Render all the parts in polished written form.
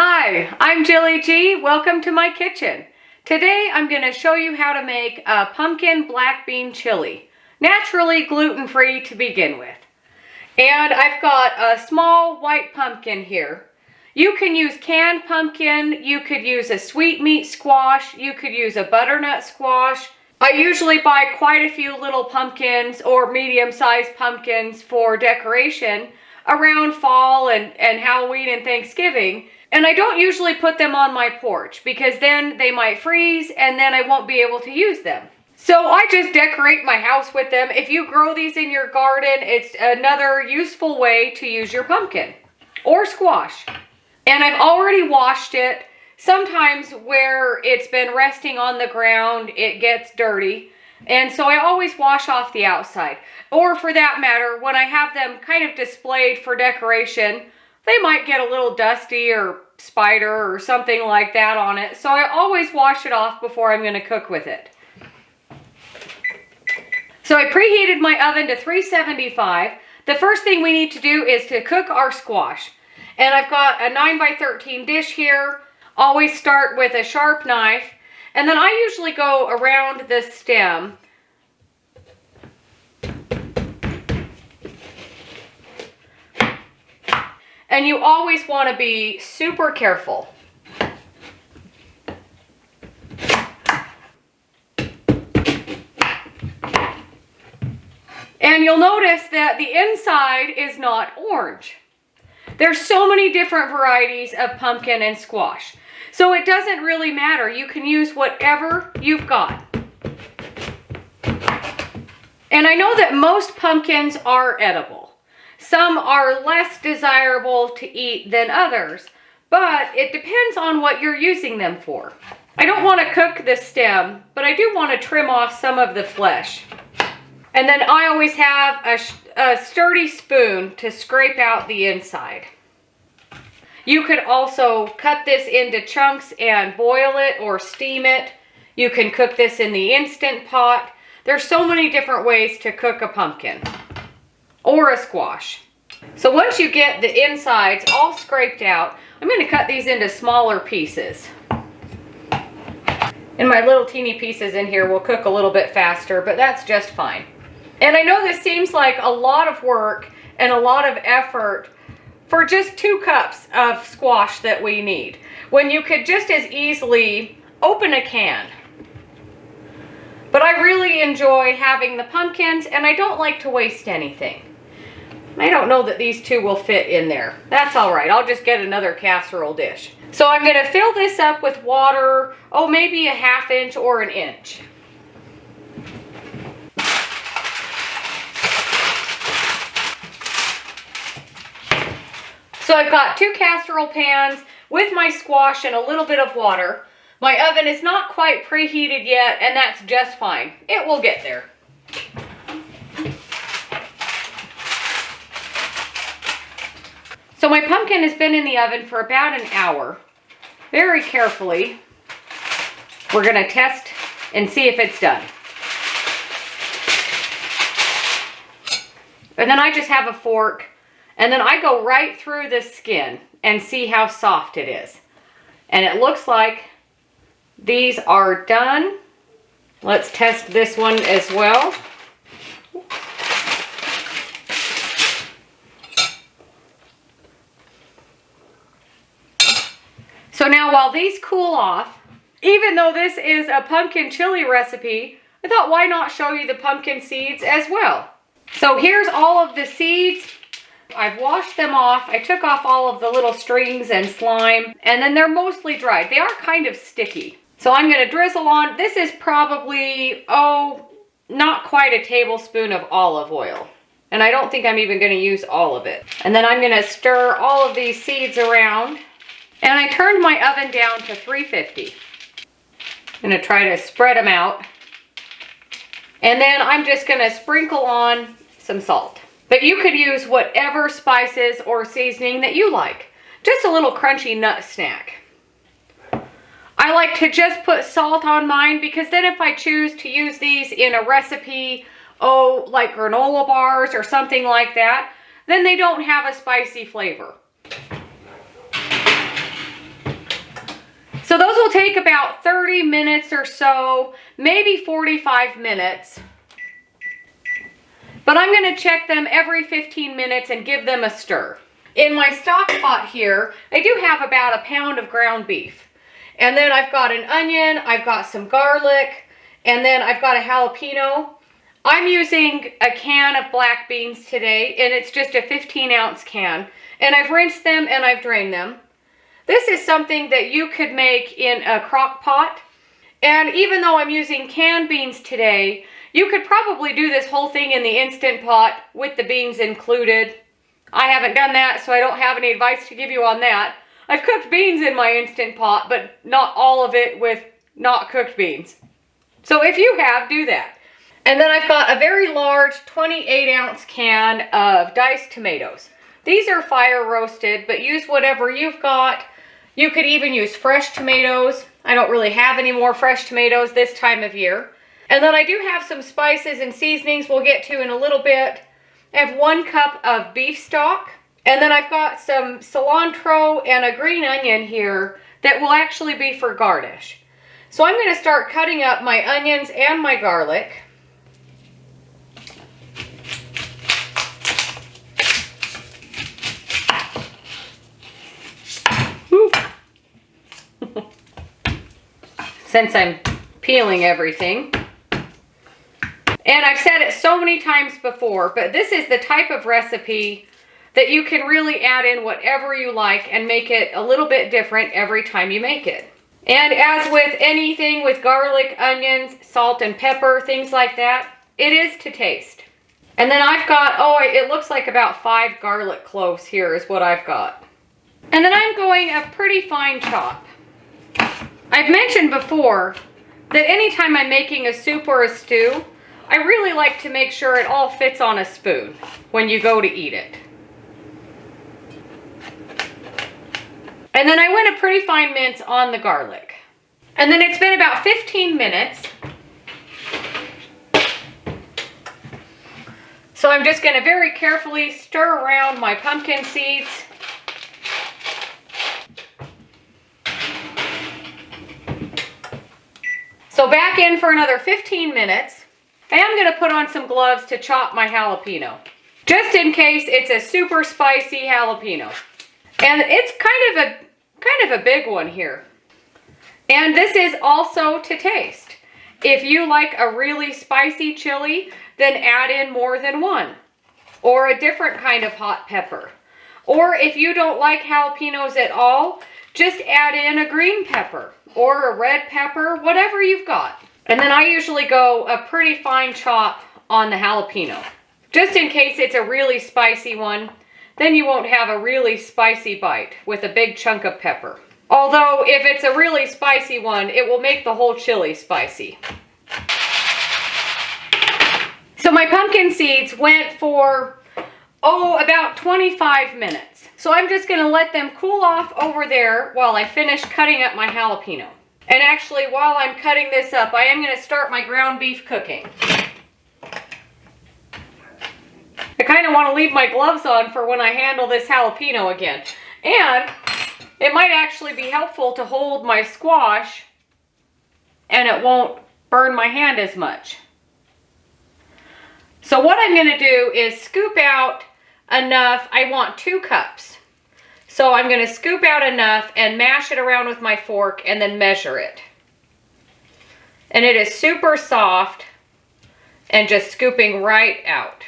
Hi, I'm Jilly G. Welcome to my kitchen. Today I'm going to show you how to make a pumpkin black bean chili, naturally gluten-free to begin with. And I've got a small white pumpkin here. You can use canned pumpkin, you could use a sweet meat squash, you could use a butternut squash. I usually buy quite a few little pumpkins or medium-sized pumpkins for decoration around fall and Halloween and Thanksgiving. And I don't usually put them on my porch because then they might freeze and then I won't be able to use them. So I just decorate my house with them. If you grow these in your garden, it's another useful way to use your pumpkin or squash. And I've already washed it. Sometimes where it's been resting on the ground, it gets dirty. And so I always wash off the outside. Or for that matter, when I have them kind of displayed for decoration, they might get a little dusty or spider or something like that on it. So I always wash it off before I'm going to cook with it. So I preheated my oven to 375. The first thing we need to do is to cook our squash. And I've got a 9x13 dish here. Always start with a sharp knife. And then I usually go around the stem. And you always want to be super careful. And you'll notice that the inside is not orange. There's so many different varieties of pumpkin and squash. So it doesn't really matter. You can use whatever you've got. And I know that most pumpkins are edible. Some are less desirable to eat than others, but it depends on what you're using them for. I don't want to cook the stem, but I do want to trim off some of the flesh. And then I always have a sturdy spoon to scrape out the inside. You could also cut this into chunks and boil it or steam it. You can cook this in the Instant Pot. There's so many different ways to cook a pumpkin or a squash. So once you get the insides all scraped out, I'm going to cut these into smaller pieces. And my little teeny pieces in here will cook a little bit faster, but that's just fine. And I know this seems like a lot of work and a lot of effort for just 2 cups of squash that we need, when you could just as easily open a can. But I really enjoy having the pumpkins, and I don't like to waste anything. I don't know that these 2 will fit in there. That's all right. I'll just get another casserole dish. So I'm going to fill this up with water, maybe a 1/2 inch or an inch. So I've got 2 casserole pans with my squash and a little bit of water. My oven is not quite preheated yet, and that's just fine. It will get there. So my pumpkin has been in the oven for about an hour. Very carefully, we're going to test and see if it's done. And then I just have a fork, and then I go right through the skin and see how soft it is. And it looks like these are done. Let's test this one as well. So now while these cool off, even though this is a pumpkin chili recipe, I thought why not show you the pumpkin seeds as well. So here's all of the seeds. I've washed them off. I took off all of the little strings and slime, and then they're mostly dried. They are kind of sticky. So I'm going to drizzle on. This is probably, not quite a tablespoon of olive oil. And I don't think I'm even going to use all of it. And then I'm going to stir all of these seeds around. And I turned my oven down to 350. I'm going to try to spread them out. And then I'm just going to sprinkle on some salt. But you could use whatever spices or seasoning that you like. Just a little crunchy nut snack. I like to just put salt on mine because then if I choose to use these in a recipe, like granola bars or something like that, then they don't have a spicy flavor. will take about 30 minutes or so, maybe 45 minutes. But I'm going to check them every 15 minutes and give them a stir. In my stock pot here, I do have about a pound of ground beef. And then I've got an onion, I've got some garlic, and then I've got a jalapeno. I'm using a can of black beans today, and it's just a 15-ounce can. And I've rinsed them and I've drained them. This is something that you could make in a crock pot. And even though I'm using canned beans today, you could probably do this whole thing in the Instant Pot with the beans included. I haven't done that, so I don't have any advice to give you on that. I've cooked beans in my Instant Pot, but not all of it with not cooked beans. So if you have, do that. And then I've got a very large 28-ounce can of diced tomatoes. These are fire roasted, but use whatever you've got. You could even use fresh tomatoes. I don't really have any more fresh tomatoes this time of year. And then I do have some spices and seasonings we'll get to in a little bit. I have 1 cup of beef stock. And then I've got some cilantro and a green onion here that will actually be for garnish. So I'm going to start cutting up my onions and my garlic. Since I'm peeling everything. And I've said it so many times before, but this is the type of recipe that you can really add in whatever you like and make it a little bit different every time you make it. And as with anything with garlic, onions, salt and pepper, things like that, it is to taste. And then I've got, it looks like about 5 garlic cloves here is what I've got. And then I'm going a pretty fine chop. I've mentioned before that anytime I'm making a soup or a stew, I really like to make sure it all fits on a spoon when you go to eat it. And then I went a pretty fine mince on the garlic. And then it's been about 15 minutes. So I'm just going to very carefully stir around my pumpkin seeds. So back in for another 15 minutes. I am going to put on some gloves to chop my jalapeno, just in case it's a super spicy jalapeno. And it's kind of a big one here. And this is also to taste. If you like a really spicy chili, then add in more than one, or a different kind of hot pepper. Or if you don't like jalapenos at all, just add in a green pepper or a red pepper, whatever you've got. And then I usually go a pretty fine chop on the jalapeno. Just in case it's a really spicy one, then you won't have a really spicy bite with a big chunk of pepper. Although if it's a really spicy one, it will make the whole chili spicy. So my pumpkin seeds went for, about 25 minutes. So I'm just going to let them cool off over there while I finish cutting up my jalapeno. And actually, while I'm cutting this up, I am going to start my ground beef cooking. I kind of want to leave my gloves on for when I handle this jalapeno again. And it might actually be helpful to hold my squash and it won't burn my hand as much. So what I'm going to do is scoop out enough. I want 2 cups. So I'm going to scoop out enough and mash it around with my fork and then measure it. And it is super soft and just scooping right out.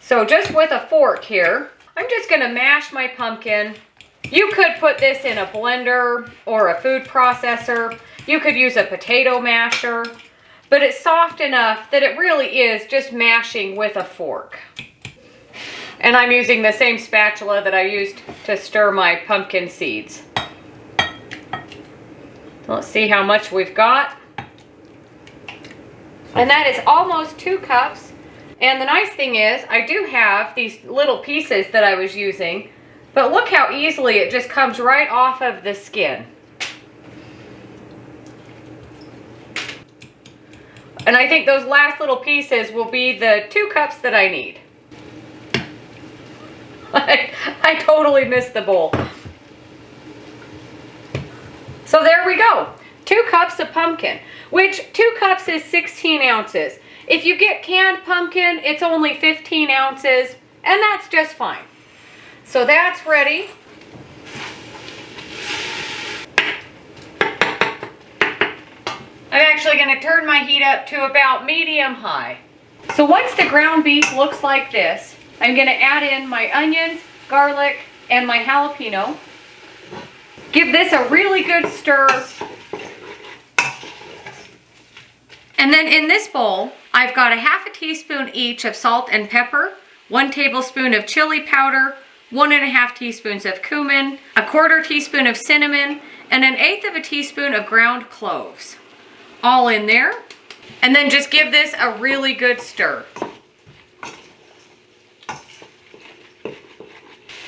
So just with a fork here, I'm just going to mash my pumpkin. You could put this in a blender or a food processor. You could use a potato masher, but it's soft enough that it really is just mashing with a fork. And I'm using the same spatula that I used to stir my pumpkin seeds. So let's see how much we've got. And that is almost 2 cups. And the nice thing is, I do have these little pieces that I was using, but look how easily it just comes right off of the skin. And I think those last little pieces will be the 2 cups that I need. I totally missed the bowl. So there we go. 2 cups of pumpkin, which 2 cups is 16 ounces. If you get canned pumpkin, it's only 15 ounces, and that's just fine. So that's ready. I'm actually going to turn my heat up to about medium high. So once the ground beef looks like this, I'm going to add in my onions, garlic, and my jalapeno. Give this a really good stir. And then in this bowl, I've got a ½ teaspoon each of salt and pepper, 1 tablespoon of chili powder, 1½ teaspoons of cumin, a 1/4 teaspoon of cinnamon, and 1/8 teaspoon of ground cloves. All in there. And then just give this a really good stir.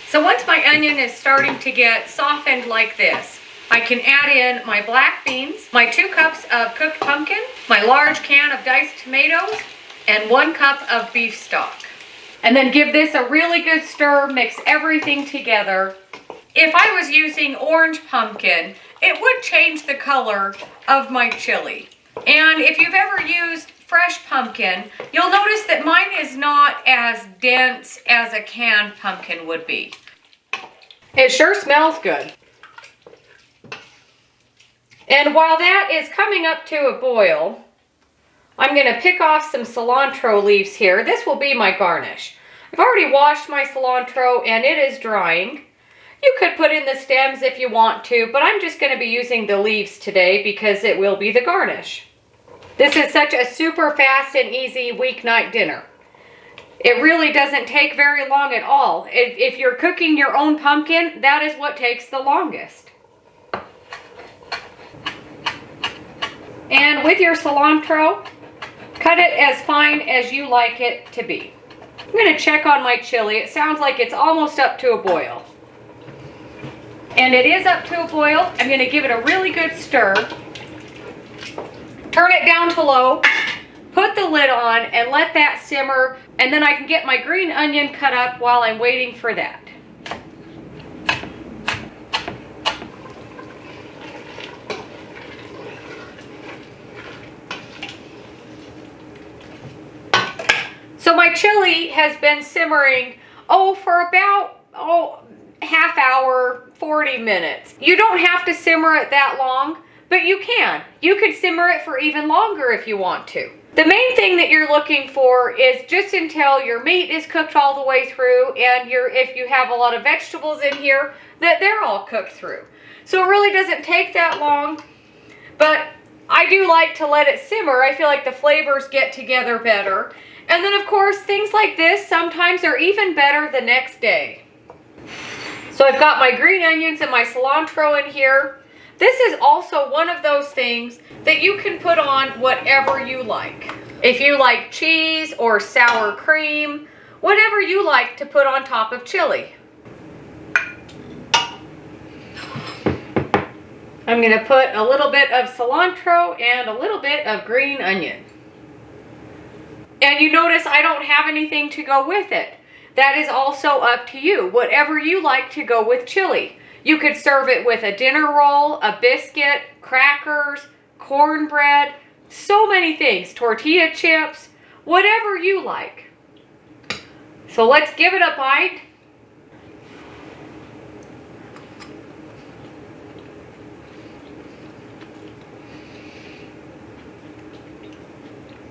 So once my onion is starting to get softened like this, I can add in my black beans, my 2 cups of cooked pumpkin, my large can of diced tomatoes, and 1 cup of beef stock. And then give this a really good stir, mix everything together. If I was using orange pumpkin, it would change the color of my chili. And if you've ever used fresh pumpkin, you'll notice that mine is not as dense as a canned pumpkin would be. It sure smells good. And while that is coming up to a boil, I'm going to pick off some cilantro leaves here. This will be my garnish. I've already washed my cilantro and it is drying. You could put in the stems if you want to, but I'm just going to be using the leaves today because it will be the garnish. This is such a super fast and easy weeknight dinner. It really doesn't take very long at all. If you're cooking your own pumpkin, that is what takes the longest. And with your cilantro, cut it as fine as you like it to be. I'm going to check on my chili. It sounds like it's almost up to a boil. And it is up to a boil. I'm going to give it a really good stir. Turn it down to low. Put the lid on and let that simmer. And then I can get my green onion cut up while I'm waiting for that. So my chili has been simmering, for about, half hour, 40 minutes. You don't have to simmer it that long, but you can. You could simmer it for even longer if you want to. The main thing that you're looking for is just until your meat is cooked all the way through and if you have a lot of vegetables in here, that they're all cooked through. So it really doesn't take that long, but I do like to let it simmer. I feel like the flavors get together better. And then of course, things like this sometimes are even better the next day. So I've got my green onions and my cilantro in here. This is also one of those things that you can put on whatever you like. If you like cheese or sour cream, whatever you like to put on top of chili. I'm going to put a little bit of cilantro and a little bit of green onion. And you notice I don't have anything to go with it. That is also up to you. Whatever you like to go with chili. You could serve it with a dinner roll, a biscuit, crackers, cornbread, so many things. Tortilla chips, whatever you like. So let's give it a bite.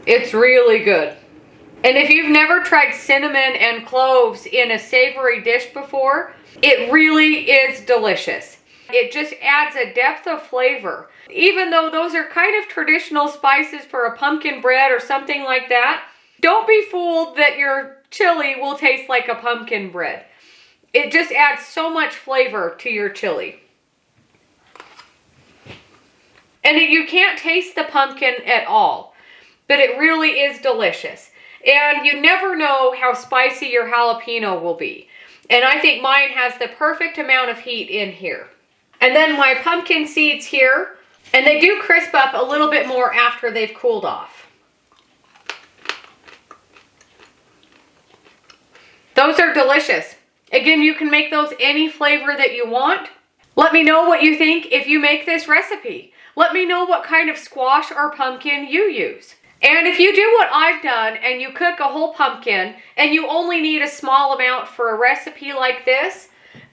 It's really good. And if you've never tried cinnamon and cloves in a savory dish before, it really is delicious. It just adds a depth of flavor. Even though those are kind of traditional spices for a pumpkin bread or something like that, don't be fooled that your chili will taste like a pumpkin bread. It just adds so much flavor to your chili. And you can't taste the pumpkin at all, but it really is delicious. And you never know how spicy your jalapeno will be. And I think mine has the perfect amount of heat in here. And then my pumpkin seeds here, and they do crisp up a little bit more after they've cooled off. Those are delicious. Again, you can make those any flavor that you want. Let me know what you think if you make this recipe. Let me know what kind of squash or pumpkin you use. And if you do what I've done and you cook a whole pumpkin and you only need a small amount for a recipe like this,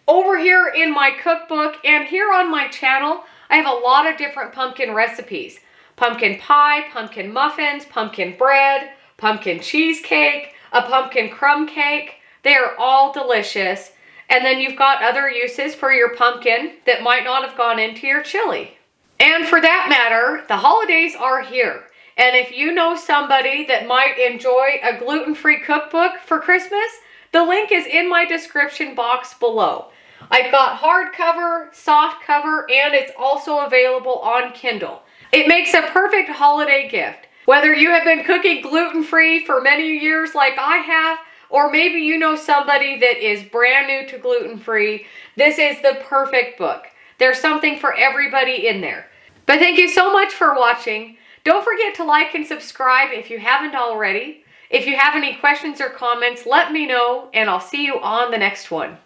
over here in my cookbook and here on my channel, I have a lot of different pumpkin recipes. Pumpkin pie, pumpkin muffins, pumpkin bread, pumpkin cheesecake, a pumpkin crumb cake. They are all delicious. And then you've got other uses for your pumpkin that might not have gone into your chili. And for that matter, the holidays are here. And if you know somebody that might enjoy a gluten-free cookbook for Christmas, the link is in my description box below. I've got hardcover, softcover, and it's also available on Kindle. It makes a perfect holiday gift. Whether you have been cooking gluten-free for many years like I have, or maybe you know somebody that is brand new to gluten-free, this is the perfect book. There's something for everybody in there. But thank you so much for watching. Don't forget to like and subscribe if you haven't already. If you have any questions or comments, let me know, and I'll see you on the next one.